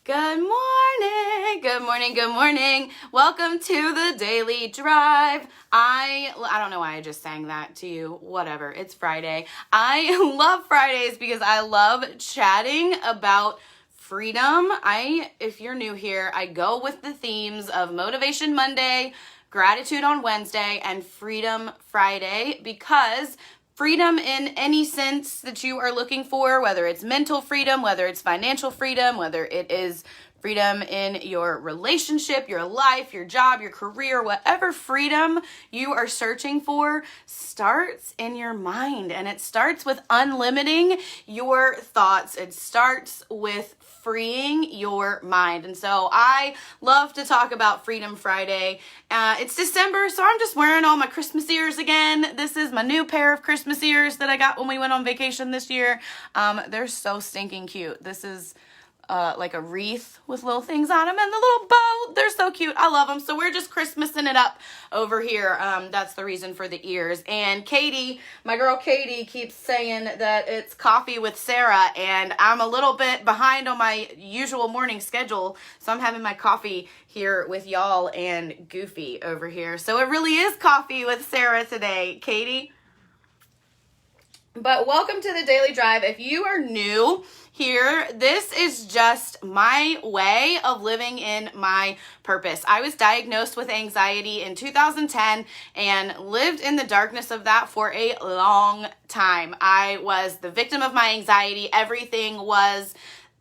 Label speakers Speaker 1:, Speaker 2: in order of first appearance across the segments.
Speaker 1: Good morning, good morning, good morning. Welcome to the Daily Drive. I don't know why I just sang that to you. Whatever, it's Friday. I love Fridays because I love chatting about freedom. If you're new here, I go with the themes of Motivation Monday, Gratitude on Wednesday, and Freedom Friday because freedom in any sense that you are looking for, whether it's mental freedom, whether it's financial freedom, whether it is freedom in your relationship, your life, your job, your career, whatever freedom you are searching for starts in your mind. And it starts with unlimiting your thoughts. It starts with freeing your mind. And so I love to talk about Freedom Friday. It's December, so I'm just wearing all my Christmas ears again. This is my new pair of Christmas ears that I got when we went on vacation this year. They're so stinking cute. This is like a wreath with little things on them and the little bow. They're so cute. I love them. So we're just Christmasing it up over here. That's the reason for the ears. And Katie, my girl Katie, keeps saying that it's coffee with Sarah, and I'm a little bit behind on my usual morning schedule, so I'm having my coffee here with y'all and Goofy over here. So it really is coffee with Sarah today, Katie. But welcome to the Daily Drive. If you are new here, this is just my way of living in my purpose. I was diagnosed with anxiety in 2010 and lived in the darkness of that for a long time. I was the victim of my anxiety. Everything was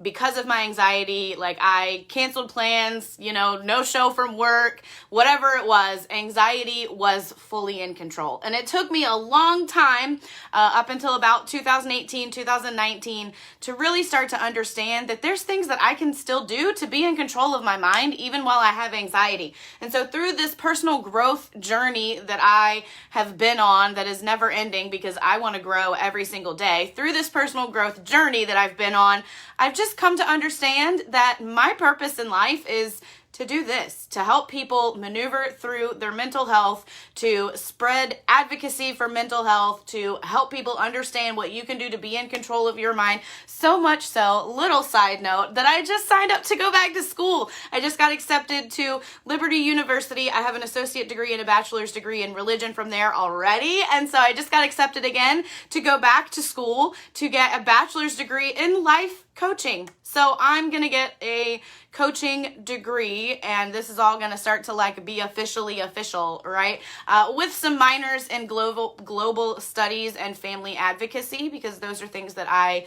Speaker 1: because of my anxiety. Like, I canceled plans, no show from work, whatever it was, anxiety was fully in control. And it took me a long time, up until about 2018, 2019, to really start to understand that there's things that I can still do to be in control of my mind, even while I have anxiety. And so through this personal growth journey that I have been on, that is never ending because I want to grow every single day, through this personal growth journey that I've been on, I've just come to understand that my purpose in life is to do this, to help people maneuver through their mental health, to spread advocacy for mental health, to help people understand what you can do to be in control of your mind. So much so, little side note, that I just signed up to go back to school. I just got accepted to Liberty University. I have an associate degree and a bachelor's degree in religion from there already. And so I just got accepted again to go back to school to get a bachelor's degree in life coaching. So I'm going to get a coaching degree, and this is all going to start to be officially official, right? With some minors in global studies and family advocacy, because those are things that I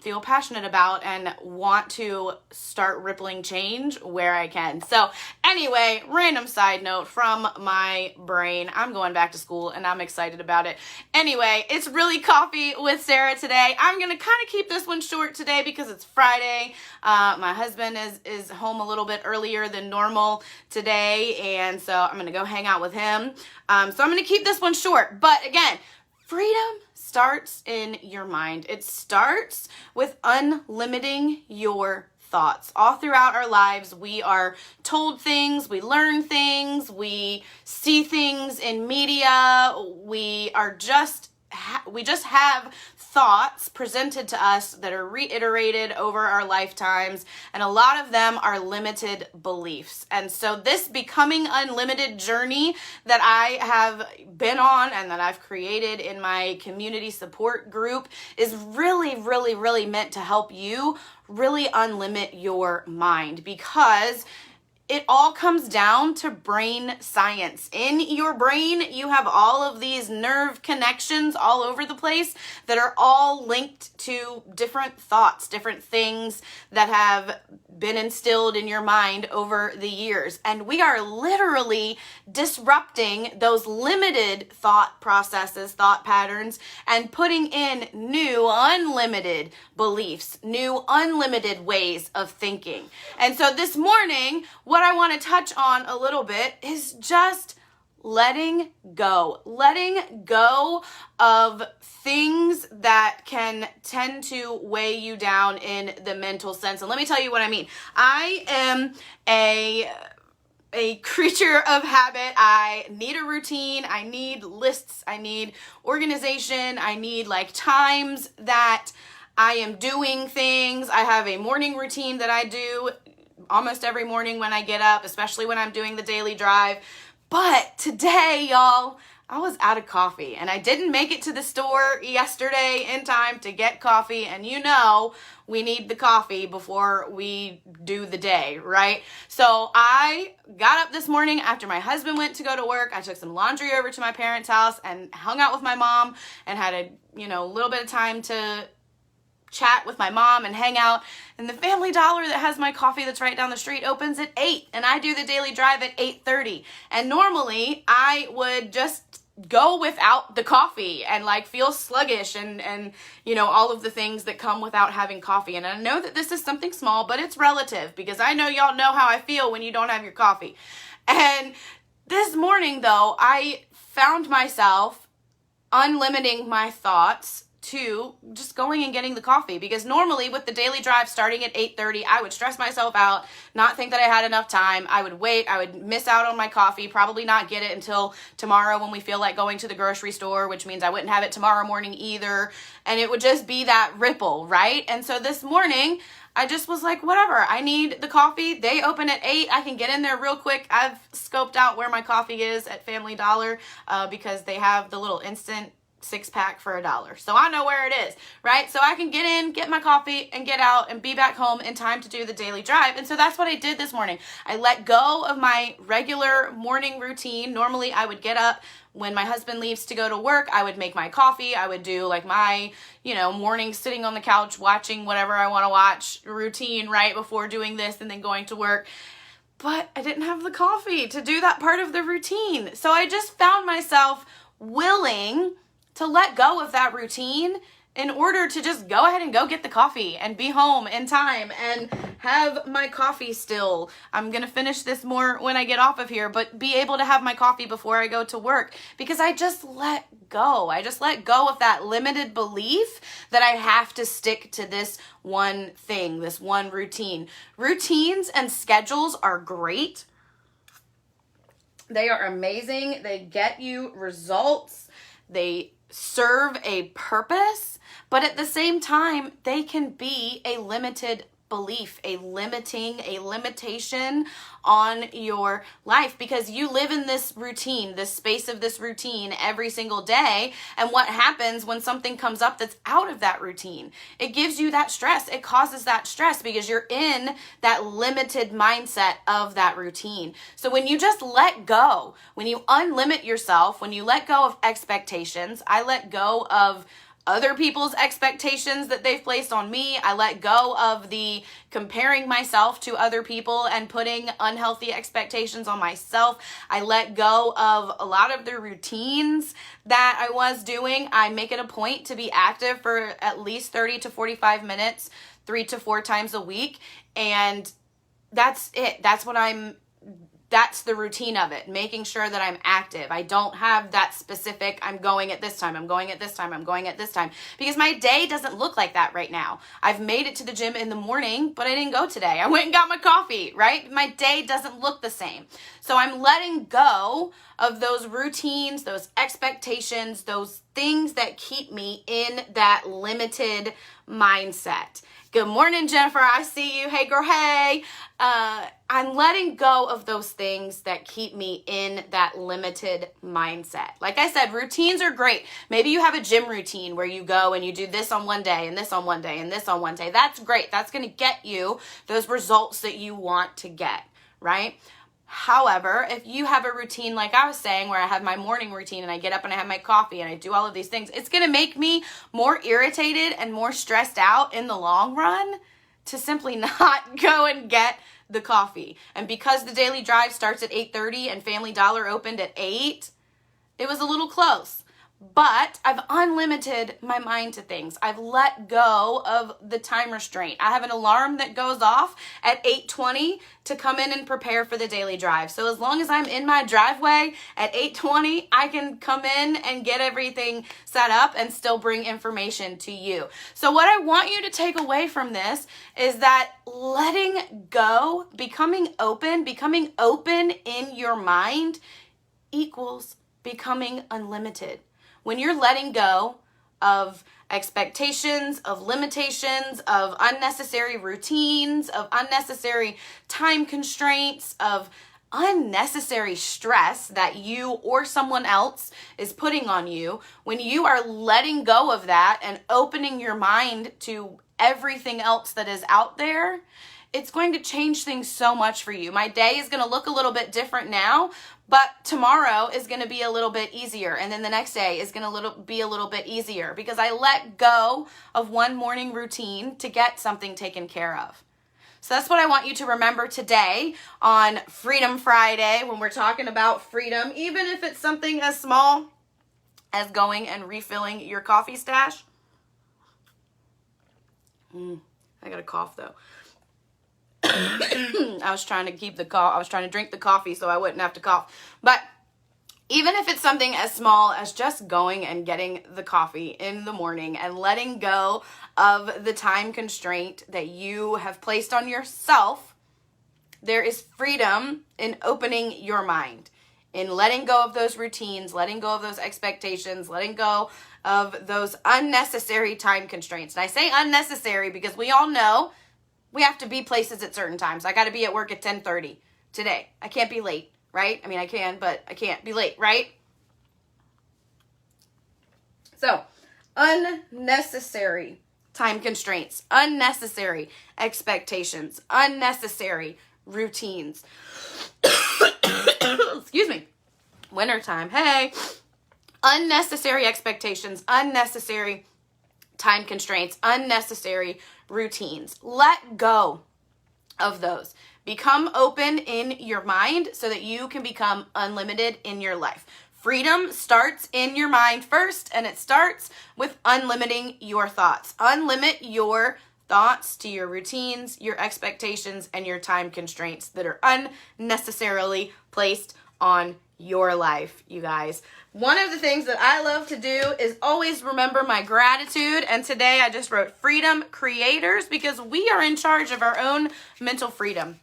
Speaker 1: feel passionate about and want to start rippling change where I can. So anyway, random side note from my brain. I'm going back to school and I'm excited about it. Anyway, it's really coffee with Sarah today. I'm going to kind of keep this one short today because it's Friday. My husband is home a little bit earlier than normal today, and so I'm going to go hang out with him. So I'm going to keep this one short. But again, freedom starts in your mind. It starts with unlimiting your thoughts. All throughout our lives, we are told things, we learn things, we see things in media, we just have thoughts presented to us that are reiterated over our lifetimes, and a lot of them are limited beliefs. And so this Becoming Unlimited journey that I have been on and that I've created in my community support group is really, really, really meant to help you really unlimit your mind, because it all comes down to brain science. In your brain, you have all of these nerve connections all over the place that are all linked to different thoughts, different things that have been instilled in your mind over the years. And we are literally disrupting those limited thought processes, thought patterns, and putting in new unlimited beliefs, new unlimited ways of thinking. And so this morning, what I want to touch on a little bit is just letting go of things that can tend to weigh you down in the mental sense. And let me tell you what I mean. I am a creature of habit. I need a routine. I need lists. I need organization. I need times that I am doing things. I have a morning routine that I do almost every morning when I get up, especially when I'm doing the daily drive. But today, y'all, I was out of coffee and I didn't make it to the store yesterday in time to get coffee. And you know, we need the coffee before we do the day, right? So I got up this morning after my husband went to go to work. I took some laundry over to my parents' house and hung out with my mom and had a, little bit of time to chat with my mom and hang out. And the Family Dollar that has my coffee that's right down the street opens at 8, and I do the daily drive at 8:30. And normally I would just go without the coffee and feel sluggish and all of the things that come without having coffee. And I know that this is something small, but it's relative, because I know y'all know how I feel when you don't have your coffee. And this morning though, I found myself unlimiting my thoughts to just going and getting the coffee, because normally with the daily drive starting at 8:30, I would stress myself out, not think that I had enough time. I would wait, I would miss out on my coffee, probably not get it until tomorrow when we feel like going to the grocery store, which means I wouldn't have it tomorrow morning either. And it would just be that ripple, right? And so this morning, I just was like, whatever, I need the coffee. They open at 8. I can get in there real quick. I've scoped out where my coffee is at Family Dollar because they have the little instant 6-pack for $1. So I know where it is, right? So I can get in, get my coffee, and get out and be back home in time to do the daily drive. And so that's what I did this morning. I let go of my regular morning routine. Normally I would get up when my husband leaves to go to work. I would make my coffee. I would do my, morning sitting on the couch watching whatever I want to watch routine right before doing this and then going to work. But I didn't have the coffee to do that part of the routine. So I just found myself willing to let go of that routine in order to just go ahead and go get the coffee and be home in time and have my coffee still. I'm going to finish this more when I get off of here, but be able to have my coffee before I go to work, because I just let go. I just let go of that limited belief that I have to stick to this one thing, this one routine. Routines and schedules are great. They are amazing. They get you results. They serve a purpose, but at the same time, they can be a limited belief, a limitation on your life, because you live in this routine, this space of this routine every single day. And what happens when something comes up that's out of that routine? It gives you that stress. It causes that stress because you're in that limited mindset of that routine. So when you just let go, when you unlimit yourself, when you let go of expectations, I let go of other people's expectations that they've placed on me. I let go of the comparing myself to other people and putting unhealthy expectations on myself. I let go of a lot of the routines that I was doing. I make it a point to be active for at least 30 to 45 minutes, 3 to 4 times a week. And that's it. That's the routine of it, making sure that I'm active. I don't have that specific, I'm going at this time, I'm going at this time, I'm going at this time, because my day doesn't look like that right now. I've made it to the gym in the morning, but I didn't go today. I went and got my coffee, right? My day doesn't look the same. So I'm letting go of those routines, those expectations, those things that keep me in that limited mindset. Good morning, Jennifer. I see you. Hey, girl. Hey. I'm letting go of those things that keep me in that limited mindset. Like I said, routines are great. Maybe you have a gym routine where you go and you do this on one day and this on one day and this on one day. That's great. That's going to get you those results that you want to get, right? However, if you have a routine like I was saying, where I have my morning routine and I get up and I have my coffee and I do all of these things, it's going to make me more irritated and more stressed out in the long run to simply not go and get the coffee. And because the daily drive starts at 8:30 and Family Dollar opened at 8, it was a little close. But I've unlimited my mind to things. I've let go of the time restraint. I have an alarm that goes off at 8:20 to come in and prepare for the daily drive. So as long as I'm in my driveway at 8:20, I can come in and get everything set up and still bring information to you. So what I want you to take away from this is that letting go, becoming open in your mind equals becoming unlimited. When you're letting go of expectations, of limitations, of unnecessary routines, of unnecessary time constraints, of unnecessary stress that you or someone else is putting on you, when you are letting go of that and opening your mind to everything else that is out there, it's going to change things so much for you. My day is going to look a little bit different now, but tomorrow is going to be a little bit easier. And then the next day is going to be a little bit easier because I let go of one morning routine to get something taken care of. So that's what I want you to remember today on Freedom Friday when we're talking about freedom, even if it's something as small as going and refilling your coffee stash. I got a cough though. I was trying to drink the coffee so I wouldn't have to cough. But even if it's something as small as just going and getting the coffee in the morning and letting go of the time constraint that you have placed on yourself, there is freedom in opening your mind, in letting go of those routines, letting go of those expectations, letting go of those unnecessary time constraints. And I say unnecessary because we all know we have to be places at certain times. I got to be at work at 10:30 today. I can't be late, right? I mean, I can, but I can't be late, right? So, unnecessary time constraints, unnecessary expectations, unnecessary routines. Excuse me. Wintertime, hey. Unnecessary expectations, unnecessary time constraints, unnecessary routines. Let go of those. Become open in your mind so that you can become unlimited in your life. Freedom starts in your mind first, and it starts with unlimiting your thoughts. Unlimit your thoughts to your routines, your expectations, and your time constraints that are unnecessarily placed on your life, you guys. One of the things that I love to do is always remember my gratitude, and today I just wrote freedom creators because we are in charge of our own mental freedom.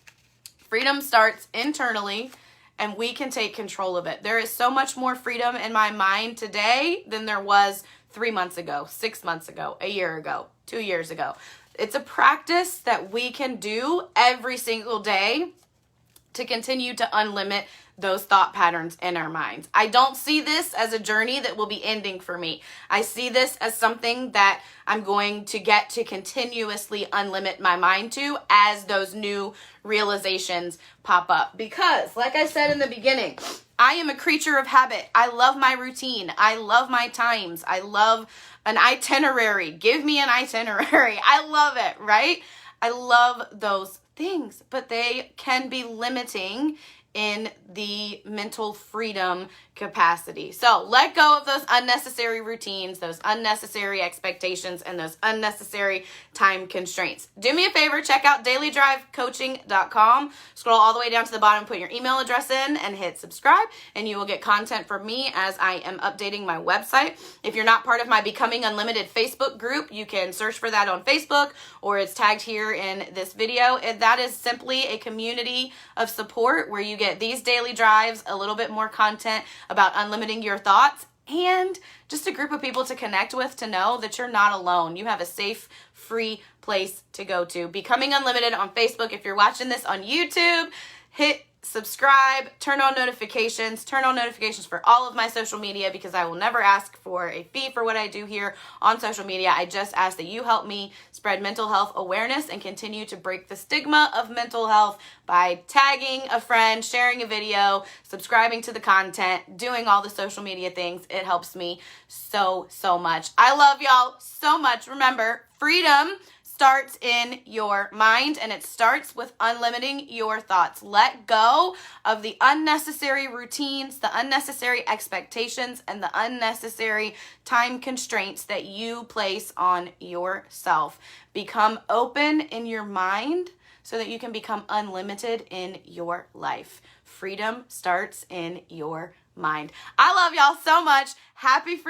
Speaker 1: Freedom starts internally, and we can take control of it. There is so much more freedom in my mind today than there was 3 months ago, 6 months ago, a year ago, 2 years ago. It's a practice that we can do every single day to continue to unlimit those thought patterns in our minds. I don't see this as a journey that will be ending for me. I see this as something that I'm going to get to continuously unlimit my mind to as those new realizations pop up. Because, like I said in the beginning, I am a creature of habit. I love my routine. I love my times. I love an itinerary. Give me an itinerary. I love it, right? I love those things, but they can be limiting in the mental freedom capacity. So let go of those unnecessary routines, those unnecessary expectations, and those unnecessary time constraints. Do me a favor, check out dailydrivecoaching.com. Scroll all the way down to the bottom, put your email address in, and hit subscribe, and you will get content from me as I am updating my website. If you're not part of my Becoming Unlimited Facebook group, you can search for that on Facebook, or it's tagged here in this video. And that is simply a community of support where you get these daily drives, a little bit more content about unlimiting your thoughts, and just a group of people to connect with to know that you're not alone. You have a safe, free place to go to. Becoming Unlimited on Facebook. If you're watching this on YouTube, hit subscribe, turn on notifications for all of my social media, because I will never ask for a fee for what I do here on social media. I just ask that you help me spread mental health awareness and continue to break the stigma of mental health by tagging a friend, sharing a video, subscribing to the content, doing all the social media things. It helps me so much. I love y'all so much. Remember, freedom starts in your mind, and it starts with unlimiting your thoughts. Let go of the unnecessary routines, the unnecessary expectations, and the unnecessary time constraints that you place on yourself. Become open in your mind so that you can become unlimited in your life. Freedom starts in your mind. I love y'all so much. Happy freedom.